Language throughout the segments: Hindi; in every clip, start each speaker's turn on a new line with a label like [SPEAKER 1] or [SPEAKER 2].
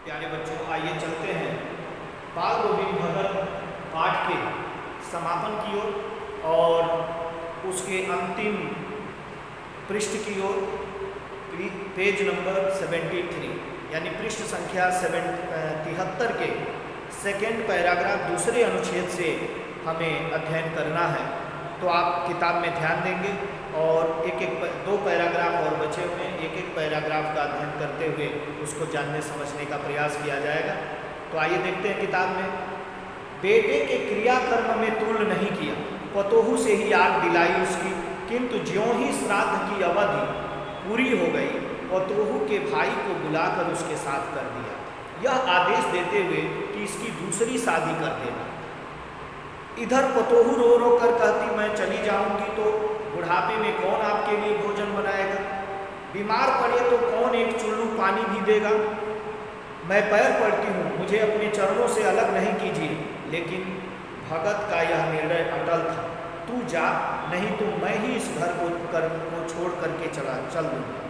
[SPEAKER 1] प्यारे बच्चों, आइए चलते हैं बाल गोविंद भगत पाठ के समापन की ओर और उसके अंतिम पृष्ठ की ओर। पेज नंबर 73 यानी पृष्ठ संख्या 73 के सेकेंड पैराग्राफ दूसरे अनुच्छेद से हमें अध्ययन करना है। तो आप किताब में ध्यान देंगे और दो पैराग्राफ और बचे हुए हैं, एक एक पैराग्राफ का अध्ययन करते हुए उसको जानने समझने का प्रयास किया जाएगा। तो आइए देखते हैं किताब में। बेटे के क्रियाकर्म में तुल्य नहीं किया, पतोहू से ही याद दिलाई उसकी, किंतु ज्यों ही श्राद्ध की अवधि पूरी हो गई, पतोहू के भाई को बुलाकर उसके साथ कर दिया, यह आदेश देते हुए कि इसकी दूसरी शादी कर देना। इधर पतोहू रो रो कर कहती, मैं चली जाऊंगी तो बुढ़ापे में कौन आपके लिए भोजन बनाएगा, बीमार पड़े तो कौन एक चुल्लू पानी भी देगा। मैं पैर पड़ती हूँ, मुझे अपने चरणों से अलग नहीं कीजिए। लेकिन भगत का यह निर्णय अटल था, तू जा, नहीं तो मैं ही इस घर को छोड़ करके चल दूँगा।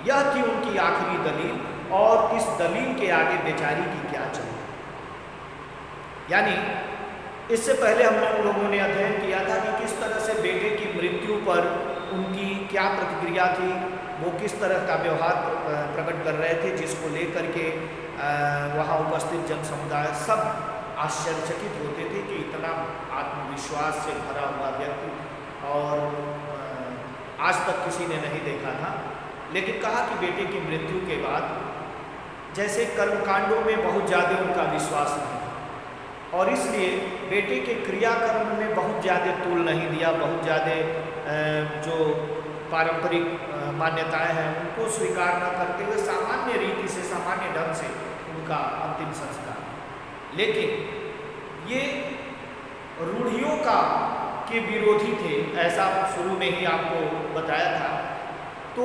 [SPEAKER 1] यह थी उनकी आखिरी दलील और इस दलील के आगे बेचारी की क्या चली। यानी इससे पहले हम लोगों ने अध्ययन किया था कि किस तरह से बेटे की मृत्यु पर उनकी क्या प्रतिक्रिया थी, वो किस तरह का व्यवहार प्रकट कर रहे थे, जिसको लेकर के वहाँ उपस्थित जन समुदाय सब आश्चर्यचकित होते थे कि इतना आत्मविश्वास से भरा हुआ व्यक्ति और आज तक किसी ने नहीं देखा था। लेकिन कहा कि बेटे की मृत्यु के बाद जैसे कर्मकांडों में बहुत ज़्यादा उनका विश्वास नहीं था और इसलिए बेटे के क्रियाकर्म में बहुत ज़्यादा तूल नहीं दिया, बहुत ज़्यादा जो पारंपरिक मान्यताएं हैं उनको स्वीकार न करते हुए सामान्य रीति से, सामान्य ढंग से उनका अंतिम संस्कार। लेकिन ये रूढ़ियों के विरोधी थे, ऐसा शुरू में ही आपको बताया था। तो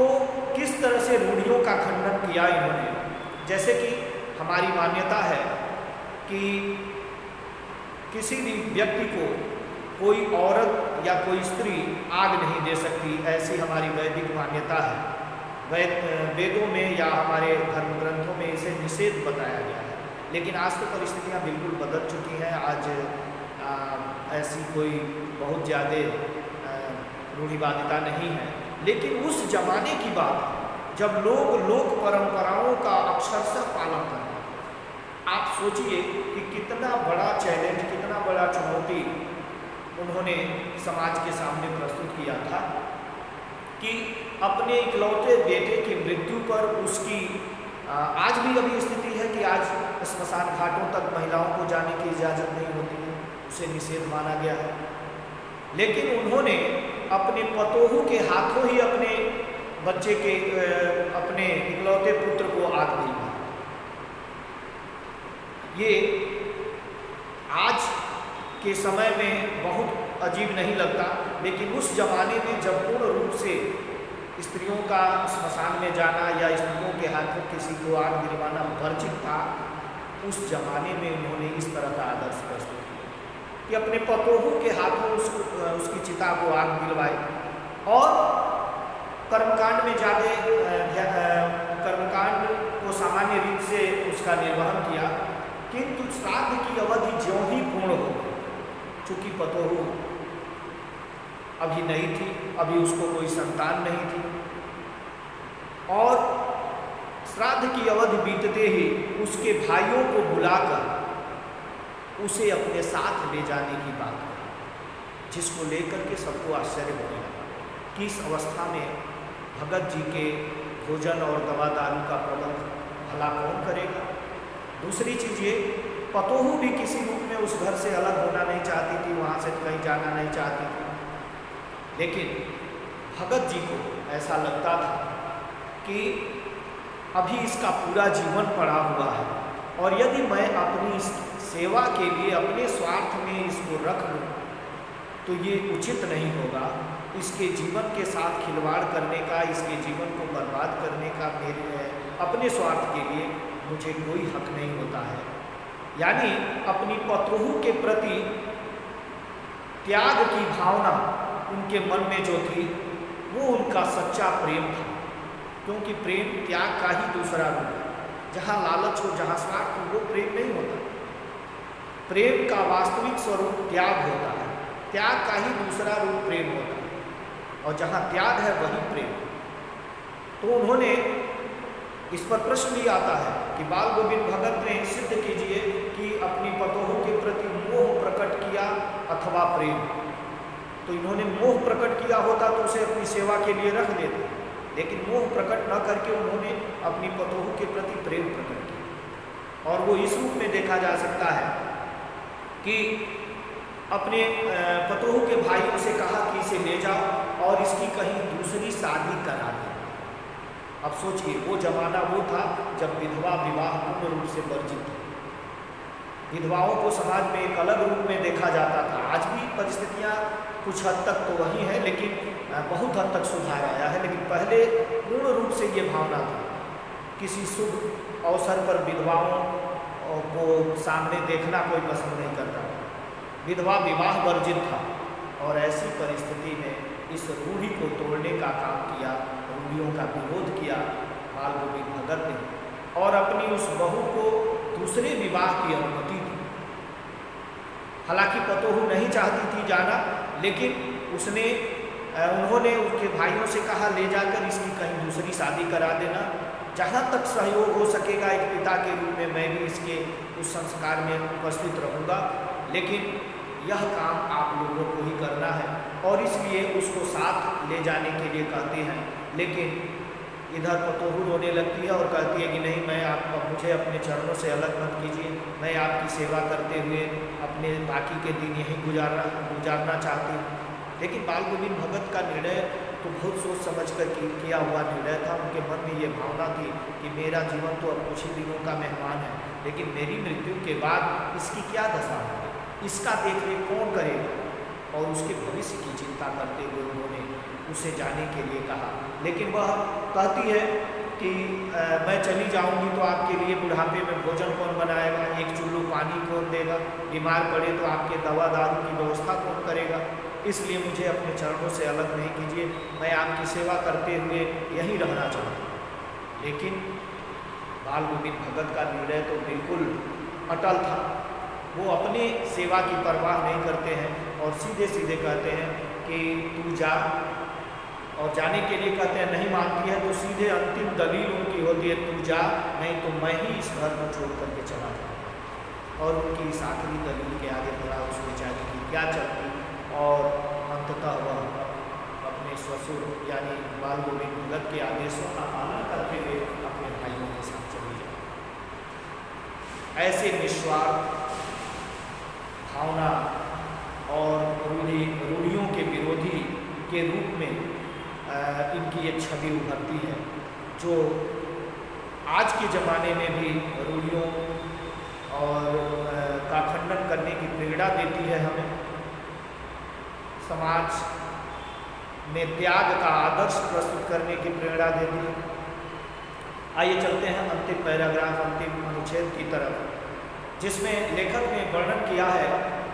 [SPEAKER 1] किस तरह से रूढ़ियों का खंडन किया इन्होंने, जैसे कि हमारी मान्यता है कि किसी भी व्यक्ति को कोई औरत या कोई स्त्री आग नहीं दे सकती, ऐसी हमारी वैदिक मान्यता है। वेदों में या हमारे धर्म ग्रंथों में इसे निषेध बताया गया है। लेकिन आज तो परिस्थितियाँ बिल्कुल बदल चुकी हैं। आज ऐसी कोई बहुत ज़्यादा रूढ़िवादिता नहीं है। लेकिन उस जमाने की बात है जब लोग लोक परंपराओं का अक्षरशः पालन करते। आप सोचिए कि कितना बड़ा चैलेंज, कितना बड़ा चुनौती उन्होंने समाज के सामने प्रस्तुत किया था कि अपने इकलौते बेटे की मृत्यु पर उसकी आज भी अभी स्थिति है कि आज स्मशान घाटों तक महिलाओं को जाने की इजाज़त नहीं होती है, उसे निषेध माना गया है। लेकिन उन्होंने अपने पतोहू के हाथों ही अपने बच्चे के अपने इकलौते पुत्र को आग दिलवाई। ये आज के समय में बहुत अजीब नहीं लगता, लेकिन उस जमाने में जब पूर्ण रूप से स्त्रियों का स्मशान में जाना या स्त्रियों के हाथों किसी को आग दिलवाना वर्जित था, उस जमाने में उन्होंने इस तरह का आदर्श प्रस्तुत किया कि अपने पतोहू के हाथों उसकी चिता को आग दिलवाई और कर्मकांड में कर्मकांड को सामान्य रीत से उसका निर्वहन किया। किंतु श्राद्ध की अवधि ज्यों ही पूर्ण हो, चूँकि पतोहू अभी नहीं थी, अभी उसको कोई संतान नहीं थी, और श्राद्ध की अवधि बीतते ही उसके भाइयों को बुलाकर उसे अपने साथ ले जाने की बात कही, जिसको लेकर के सबको आश्चर्य होने लगा कि इस अवस्था में भगत जी के भोजन और दवा दारू का प्रबंध भला कौन करेगा। दूसरी चीज़ ये, पतोहू भी किसी रूप में उस घर से अलग होना नहीं चाहती थी, वहाँ से कहीं जाना नहीं चाहती थी। लेकिन भगत जी को ऐसा लगता था कि अभी इसका पूरा जीवन पड़ा हुआ है और यदि मैं अपनी इस सेवा के लिए अपने स्वार्थ में इसको रख लूँ तो ये उचित नहीं होगा। इसके जीवन के साथ खिलवाड़ करने का, इसके जीवन को बर्बाद करने का मेरे अपने स्वार्थ के लिए मुझे कोई हक नहीं होता है। यानी अपनी पतोहू के प्रति त्याग की भावना उनके मन में जो थी वो उनका सच्चा प्रेम था, क्योंकि प्रेम त्याग का ही दूसरा रूप है। जहाँ लालच हो, जहाँ स्वार्थ हो, वो प्रेम नहीं होता। प्रेम का वास्तविक स्वरूप त्याग होता है, त्याग का ही दूसरा रूप प्रेम होता है, और जहाँ त्याग है वही प्रेम। तो उन्होंने इस पर प्रश्न भी आता है कि बाल गोविंद भगत ने सिद्ध कीजिए कि अपनी पतोहों के प्रति मोह प्रकट किया अथवा प्रेम। तो इन्होंने मोह प्रकट किया होता तो उसे अपनी सेवा के लिए रख देते, लेकिन मोह प्रकट न करके उन्होंने अपनी पतोहों के प्रति प्रेम प्रकट किया। और वो इस रूप में देखा जा सकता है कि अपने पतोहों के भाइयों से कहा कि इसे ले जाओ और इसकी कहीं दूसरी शादी करा दो। अब सोचिए, वो जमाना वो था जब विधवा विवाह पूर्ण रूप से वर्जित था। विधवाओं को समाज में एक अलग रूप में देखा जाता था। आज भी परिस्थितियाँ कुछ हद तक तो वही है, लेकिन बहुत हद तक सुधार आया है। लेकिन पहले पूर्ण रूप से ये भावना थी, किसी शुभ अवसर पर विधवाओं को सामने देखना कोई पसंद नहीं करता था। विधवा विवाह वर्जित था, और ऐसी परिस्थिति में इस रूढ़ी को तोड़ने का काम किया, रूढ़ियों का विरोध किया बाल गोविंद भगत ने, और अपनी उस बहू को दूसरे विवाह की अनुमति दी। हालांकि पतोहू नहीं चाहती थी जाना, लेकिन उन्होंने उसके भाइयों से कहा ले जाकर इसकी कहीं दूसरी शादी करा देना, जहाँ तक सहयोग हो सकेगा एक पिता के रूप में मैं भी इसके उस संस्कार में उपस्थित रहूँगा, लेकिन यह काम आप लोगों को ही करना है। और इसलिए उसको साथ ले जाने के लिए कहते हैं, लेकिन इधर पतोहू रोने लगती है और कहती है कि नहीं, मुझे अपने चरणों से अलग मत कीजिए, मैं आपकी सेवा करते हुए अपने बाकी के दिन यहीं गुजारना चाहती हूँ। लेकिन बाल गोविंद भगत का निर्णय तो बहुत सोच समझ कर किया हुआ निर्णय था। उनके मन में ये भावना थी कि मेरा जीवन तो अब कुछ ही दिनों का मेहमान है, लेकिन मेरी मृत्यु के बाद इसकी क्या दशा होगी, इसका देखरेख कौन करेगा। और उसके भविष्य की चिंता करते हुए उन्होंने उसे जाने के लिए कहा। लेकिन वह कहती है कि मैं चली जाऊंगी तो आपके लिए बुढ़ापे में भोजन कौन बनाएगा, एक चुल्लू पानी कौन देगा, बीमार पड़े तो आपके दवा दारू की व्यवस्था कौन करेगा, इसलिए मुझे अपने चरणों से अलग नहीं कीजिए, मैं आपकी सेवा करते हुए यहीं रहना चाहती हूँ। लेकिन बाल गोविंद भगत का निर्णय तो बिल्कुल अटल था। वो अपने सेवा की परवाह नहीं करते हैं और सीधे सीधे कहते हैं कि तू जा, और जाने के लिए कहते हैं, नहीं मानती है तो सीधे अंतिम दलील उनकी होती है तू जा, नहीं तो मैं ही इस घर को छोड़ करके चला जाऊँ। और उनकी इस आखिरी दलील के आगे बढ़ा उस बेचारे की क्या चलती, और अंततः वह अपने ससुर यानी बाल गोविंद भगत के आदेशों का पालन करते हुए अपने भाइयों के साथ चली जाए। ऐसे निस्वार्थ भावना और रूढ़ियों के विरोधी के रूप में इनकी एक छवि उभरती है, जो आज के ज़माने में भी रूढ़ियों और का खंडन करने की प्रेरणा देती है हमें। समाज में त्याग का आदर्श प्रस्तुत करने की प्रेरणा देती है। आइए चलते हैं अंतिम पैराग्राफ, अंतिम अनुच्छेद की तरफ, जिसमें लेखक ने वर्णन किया है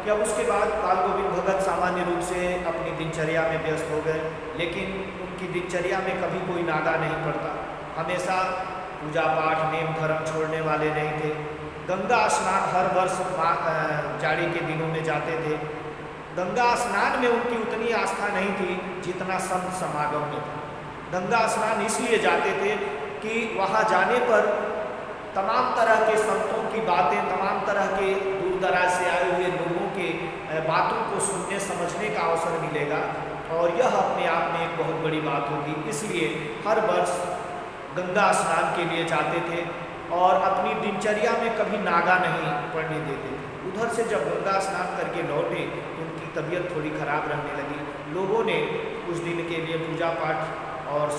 [SPEAKER 1] कि अब उसके बाद बाल गोविंद भगत सामान्य रूप से अपनी दिनचर्या में व्यस्त हो गए, लेकिन उनकी दिनचर्या में कभी कोई नागा नहीं पड़ता। हमेशा पूजा पाठ नेम धर्म छोड़ने वाले नहीं थे। गंगा स्नान हर वर्ष जाड़ी के दिनों में जाते थे। गंगा स्नान में उनकी उतनी आस्था नहीं थी जितना संत समागम में था। गंगा स्नान इसलिए जाते थे कि वहाँ जाने पर तमाम तरह के संतों की बातें, तमाम तरह के दूर दराज से आए हुए लोगों के बातों को सुनने समझने का अवसर मिलेगा, और यह अपने आप में एक बहुत बड़ी बात होगी। इसलिए हर वर्ष गंगा स्नान के लिए जाते थे और अपनी दिनचर्या में कभी नागा नहीं पड़ने देते थे। उधर से जब गंगा स्नान करके लौटे तो उनकी तबीयत थोड़ी खराब रहने लगी। लोगों ने कुछ दिन के लिए पूजा पाठ और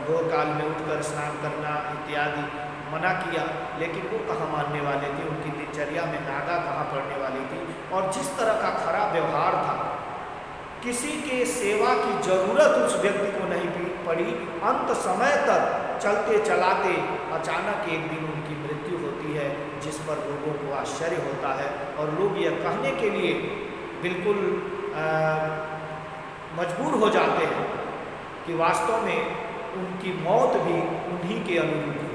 [SPEAKER 1] भोर काल में उठकर स्नान करना इत्यादि मना किया, लेकिन वो कहाँ मानने वाले थे। उनकी दिनचर्या में नागा कहाँ पड़ने वाली थी। और जिस तरह का खराब व्यवहार था, किसी के सेवा की जरूरत उस व्यक्ति को नहीं पड़ी। अंत समय तक चलते चलाते अचानक एक दिन उनकी मृत्यु होती है, जिस पर लोगों को आश्चर्य होता है और लोग यह कहने के लिए बिल्कुल मजबूर हो जाते हैं कि वास्तव में उनकी मौत भी उन्हीं के अनुरूप हुई।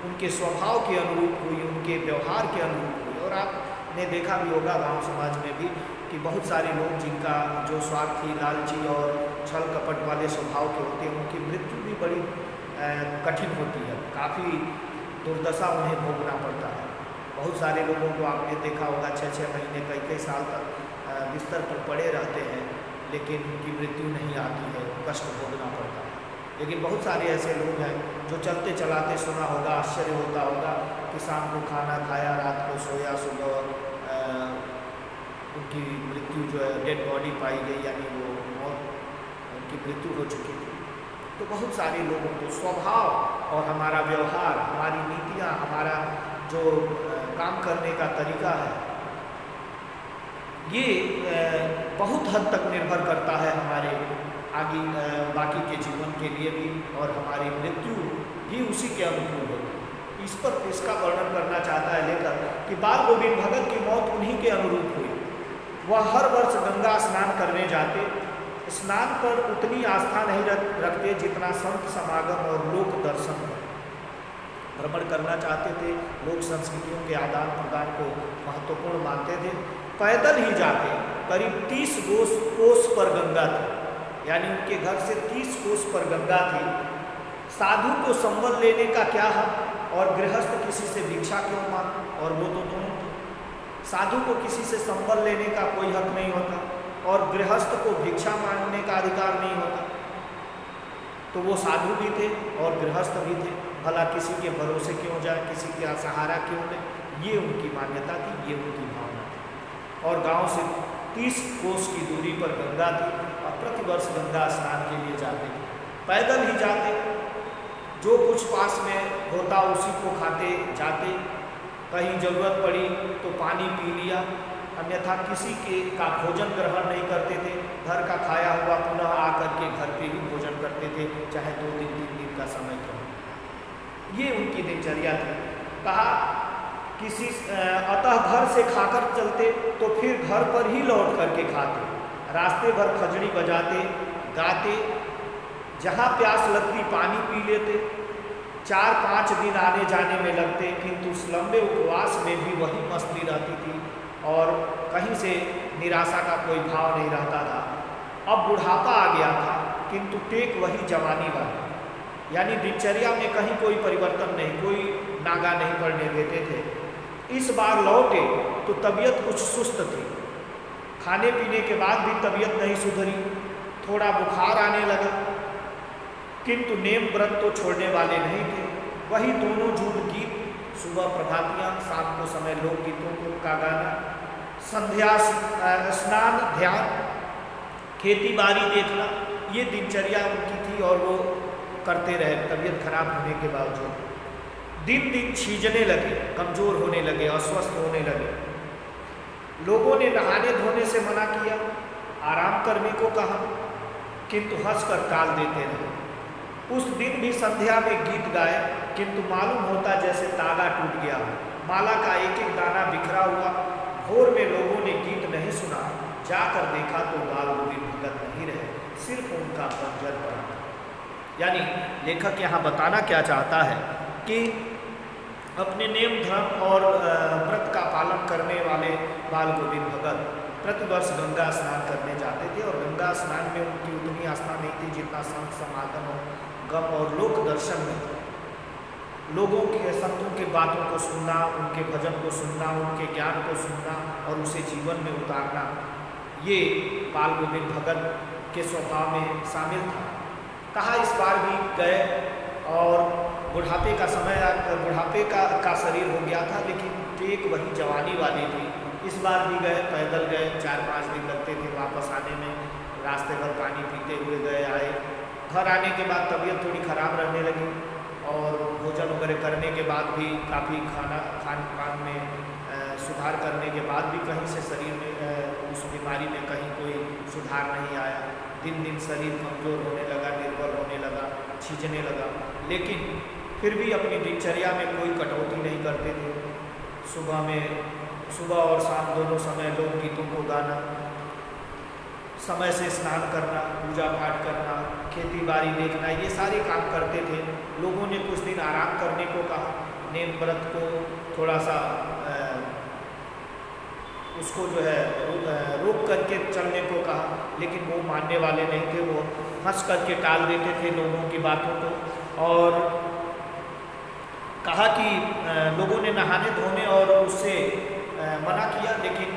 [SPEAKER 1] उनके स्वभाव के अनुरूप हुई, उनके व्यवहार के अनुरूप हुई। और आपने देखा भी होगा गांव समाज में भी कि बहुत सारे लोग जिनका जो स्वार्थी, लालची और छल कपट वाले स्वभाव के होते हैं, उनकी मृत्यु भी बड़ी कठिन होती है, काफ़ी दुर्दशा उन्हें भोगना पड़ता है। बहुत सारे लोगों को आपने देखा होगा 6-6 महीने, कई साल तक बिस्तर पर पड़े रहते हैं, लेकिन उनकी मृत्यु नहीं आती है, कष्ट भोगना पड़ता है। लेकिन बहुत सारे ऐसे लोग हैं जो चलते चलाते, सुना होगा, आश्चर्य होता होगा कि शाम को खाना खाया, रात को सोया, सुबह उनकी मृत्यु जो है, डेड बॉडी पाई गई, यानी वो मौत, उनकी मृत्यु हो चुकी थी। तो बहुत सारे लोगों को स्वभाव और हमारा व्यवहार, हमारी नीतियाँ, हमारा जो काम करने का तरीका है, ये बहुत हद तक निर्भर करता है हमारे आगे बाकी के जीवन के लिए भी, और हमारी मृत्यु भी उसी के अनुकूल होती है। इस पर इसका वर्णन करना चाहता है लेखक कि बाल गोविंद भगत की मौत उन्हीं के अनुरूप हुई। वह हर वर्ष गंगा स्नान करने जाते, स्नान पर उतनी आस्था नहीं रखते जितना संत समागम और लोक दर्शन पर। भ्रमण करना चाहते थे, लोक संस्कृतियों के आदान प्रदान को महत्वपूर्ण मानते थे। पैदल ही जाते, करीब 30 कोस पर गंगा थी, यानी उनके घर से 30 कोस पर गंगा थी। साधु को संबल लेने का क्या हक, और गृहस्थ किसी से भिक्षा क्यों मांगे, और वो तो दोनों थे। साधु को किसी से संबल लेने का कोई हक नहीं होता, और गृहस्थ को भिक्षा मांगने का अधिकार नहीं होता। तो वो साधु भी थे और गृहस्थ भी थे, भला किसी के भरोसे क्यों जाए, किसी का सहारा क्यों ले, ये उनकी मान्यता थी, ये उनकी भावना थी। और गांव से 30 कोस की दूरी पर गंगा थी, और प्रतिवर्ष गंगा स्नान के लिए जाते थे। पैदल ही जाते, जो कुछ पास में होता उसी को खाते जाते, कहीं ज़रूरत पड़ी तो पानी पी लिया, अन्यथा किसी के का भोजन ग्रहण नहीं करते थे। घर का खाया हुआ पुनः आकर के घर पे ही भोजन करते थे, चाहे 2-3 दिन का समय क्यों। ये उनकी दिनचर्या थी। कहा किसी अतः घर से खाकर चलते तो फिर घर पर ही लौट करके खाते, रास्ते भर खजड़ी बजाते, गाते, जहाँ प्यास लगती पानी पी लेते। 4-5 दिन आने जाने में लगते, किंतु उस लंबे उपवास में भी वही मस्ती रहती थी और कहीं से निराशा का कोई भाव नहीं रहता था। अब बुढ़ापा आ गया था, किंतु टेक वही जवानी वाली, यानी दिनचर्या में कहीं कोई परिवर्तन नहीं, कोई नागा नहीं पड़ने देते थे। इस बार लौटे तो तबीयत कुछ सुस्त थी, खाने पीने के बाद भी तबीयत नहीं सुधरी, थोड़ा बुखार आने लगा, किंतु नेम व्रत तो छोड़ने वाले नहीं थे। वही दोनों झूठ गीत, सुबह प्रभातियाँ, शाम को समय लोकगीतों का गाना, संध्या स्नान, ध्यान, खेती बाड़ी देखना, ये दिनचर्या उनकी थी और वो करते रहे तबीयत खराब होने के बावजूद। दिन दिन छीजने लगे, कमज़ोर होने लगे, अस्वस्थ होने लगे। लोगों ने नहाने धोने से मना किया, आराम करने को कहा, किंतु हंसकर टाल देते रहे। उस दिन भी संध्या में गीत गाए, किंतु मालूम होता जैसे तागा टूट गया, माला का एक एक दाना बिखरा हुआ। भोर में लोगों ने गीत नहीं सुना, जाकर देखा तो बाल गोविंद भगत नहीं रहे, सिर्फ उनका पंजर पड़ा। यानी लेखक यहाँ बताना क्या चाहता है कि अपने नेम धर्म और व्रत का पालन करने वाले बाल गोविंद भगत प्रतिवर्ष गंगा स्नान करने जाते थे, और गंगा स्नान में उनकी उतनी आस्था नहीं थी जितना संत समागम, गम और लोक दर्शन में। लोगों के, संतों के बातों को सुनना, उनके भजन को सुनना, उनके ज्ञान को सुनना और उसे जीवन में उतारना, ये बाल गोविंद भगत के स्वभाव में शामिल था। कहा इस बार भी गए और बुढ़ापे का समय, बुढ़ापे का शरीर हो गया था, लेकिन टेक वही जवानी वाली थी। इस बार भी गए, पैदल गए, 4-5 दिन लगते थे वापस आने में, रास्ते भर पानी पीते हुए गए आए। घर आने के बाद तबीयत थोड़ी ख़राब रहने लगी, और भोजन वगैरह करने के बाद भी काफ़ी खान पान में सुधार करने के बाद भी कहीं से शरीर में उस बीमारी में कहीं कोई सुधार नहीं आया। दिन दिन शरीर कमज़ोर होने लगा, निर्बल होने लगा, छीजने लगा, लेकिन फिर भी अपनी दिनचर्या में कोई कटौती नहीं करते थे। सुबह और शाम दोनों समय लोकगीतों को गाना, समय से स्नान करना, पूजा पाठ करना, खेती बाड़ी देखना, ये सारे काम करते थे। लोगों ने कुछ दिन आराम करने को कहा, नेम व्रत को थोड़ा सा उसको जो है रोक करके चलने को कहा, लेकिन वो मानने वाले नहीं थे। वो हंस करके टाल देते थे लोगों की बातों को, और कहा कि लोगों ने नहाने धोने और उससे मना किया, लेकिन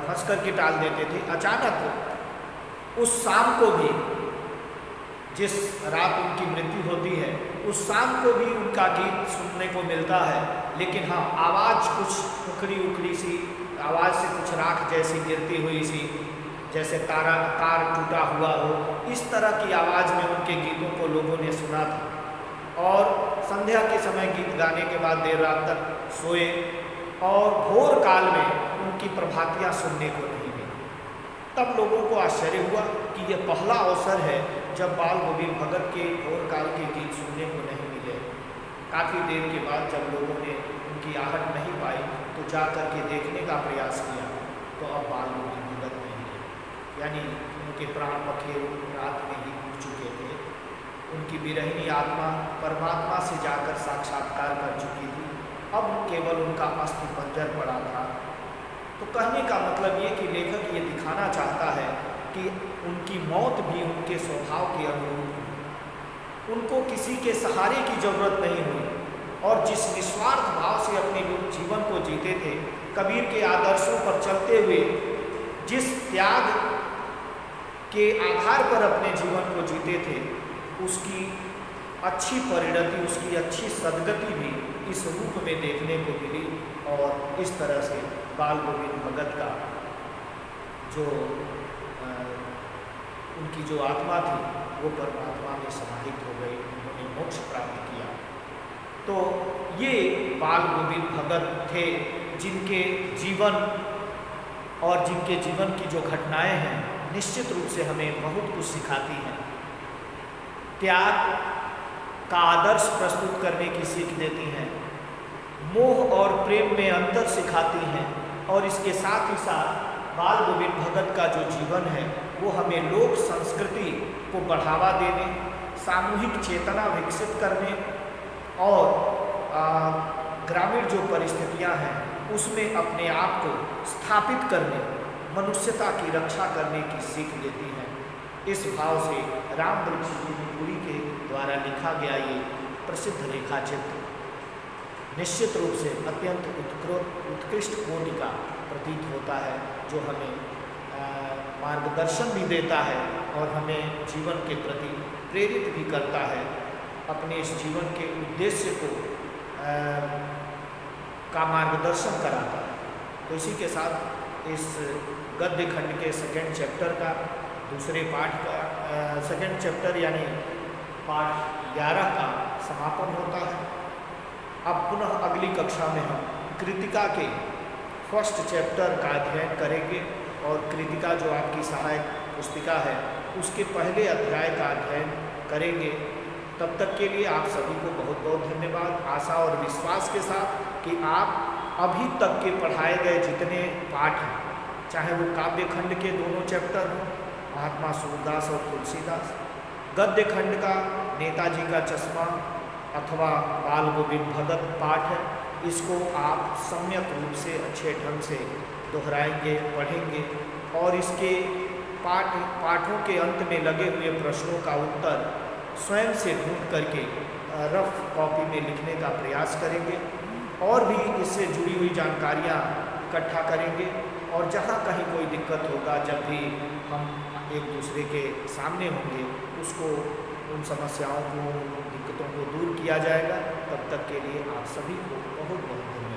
[SPEAKER 1] हंस करके टाल देते थे। अचानक उस शाम को भी, जिस रात उनकी मृत्यु होती है, उस शाम को भी उनका गीत सुनने को मिलता है, लेकिन हाँ, आवाज़ कुछ उखड़ी उखड़ी सी आवाज़ से कुछ राख जैसी गिरती हुई सी, जैसे तार टूटा हुआ हो, इस तरह की आवाज़ में उनके गीतों को लोगों ने सुना था। और संध्या के समय गीत गाने के बाद देर रात तक सोए, और भोर काल में उनकी प्रभातियाँ सुनने को नहीं मिली। तब लोगों को आश्चर्य हुआ कि यह पहला अवसर है जब बाल गोविंद भगत के भोर काल के गीत सुनने को नहीं मिले। काफ़ी देर के बाद जब लोगों ने उनकी आहट नहीं पाई तो जा कर के देखने का प्रयास किया, तो अब बाल गोविंद भगत नहीं है, यानी उनके प्राण पखेरु रात में ही उठ चुके थे। उनकी विरहिणी आत्मा परमात्मा से जाकर साक्षात्कार कर चुकी थी, अब केवल उनका अस्थि पंजर पड़ा था। तो कहने का मतलब ये कि लेखक ये दिखाना चाहता है कि उनकी मौत भी उनके स्वभाव के अनुरूप हुई। उनको किसी के सहारे की जरूरत नहीं हुई, और जिस निस्वार्थ भाव से अपने जीवन को जीते थे, कबीर के आदर्शों पर चलते हुए जिस त्याग के आधार पर अपने जीवन को जीते थे, उसकी अच्छी परिणति, उसकी अच्छी सद्गति भी इस रूप में देखने को मिली। और इस तरह से बाल गोविंद भगत का जो उनकी जो आत्मा थी वो परमात्मा में समाहित हो गई, उन्होंने मोक्ष प्राप्त किया। तो ये बाल गोविंद भगत थे जिनके जीवन और जिनके जीवन की जो घटनाएं हैं निश्चित रूप से हमें बहुत कुछ सिखाती हैं। त्याग का आदर्श प्रस्तुत करने की सीख देती हैं, मोह और प्रेम में अंतर सिखाती हैं, और इसके साथ ही साथ बाल गोविंद भगत का जो जीवन है वो हमें लोक संस्कृति को बढ़ावा देने, सामूहिक चेतना विकसित करने और ग्रामीण जो परिस्थितियां हैं उसमें अपने आप को स्थापित करने, मनुष्यता की रक्षा करने की सीख देती हैं। इस भाव से रामवृक्ष पुरी के द्वारा लिखा गया ये प्रसिद्ध रेखाचित्र निश्चित रूप से अत्यंत उत्कृष्ट कोटि का प्रतीत होता है, जो हमें मार्गदर्शन भी देता है और हमें जीवन के प्रति प्रेरित भी करता है, अपने इस जीवन के उद्देश्य को का मार्गदर्शन कराता है। तो इसी के साथ इस गद्य खंड के सेकंड चैप्टर का दूसरे पाठ का सेकंड चैप्टर यानी पाठ 11 का समापन होता है। अब पुनः अगली कक्षा में हम कृतिका के फर्स्ट चैप्टर का अध्ययन करेंगे, और कृतिका जो आपकी सहायक पुस्तिका है उसके पहले अध्याय का अध्ययन करेंगे। तब तक के लिए आप सभी को बहुत बहुत धन्यवाद। आशा और विश्वास के साथ कि आप अभी तक के पढ़ाए गए जितने पाठ हैं, चाहे वो काव्य खंड के दोनों चैप्टर हों, महात्मा सूरदास और तुलसीदास, गद्य खंड का नेताजी का चश्मा अथवा बाल गोविंद भगत पाठ है, इसको आप सम्यक रूप से अच्छे ढंग से दोहराएंगे, पढ़ेंगे, और इसके पाठों के अंत में लगे हुए प्रश्नों का उत्तर स्वयं से ढूंढ करके रफ कॉपी में लिखने का प्रयास करेंगे, और भी इससे जुड़ी हुई जानकारियाँ इकट्ठा करेंगे। और जहाँ कहीं कोई दिक्कत होगा, जब भी हम एक दूसरे के सामने होंगे, उसको उन समस्याओं को, दिक्कतों को दूर किया जाएगा। तब तक के लिए आप सभी को बहुत बहुत धन्यवाद।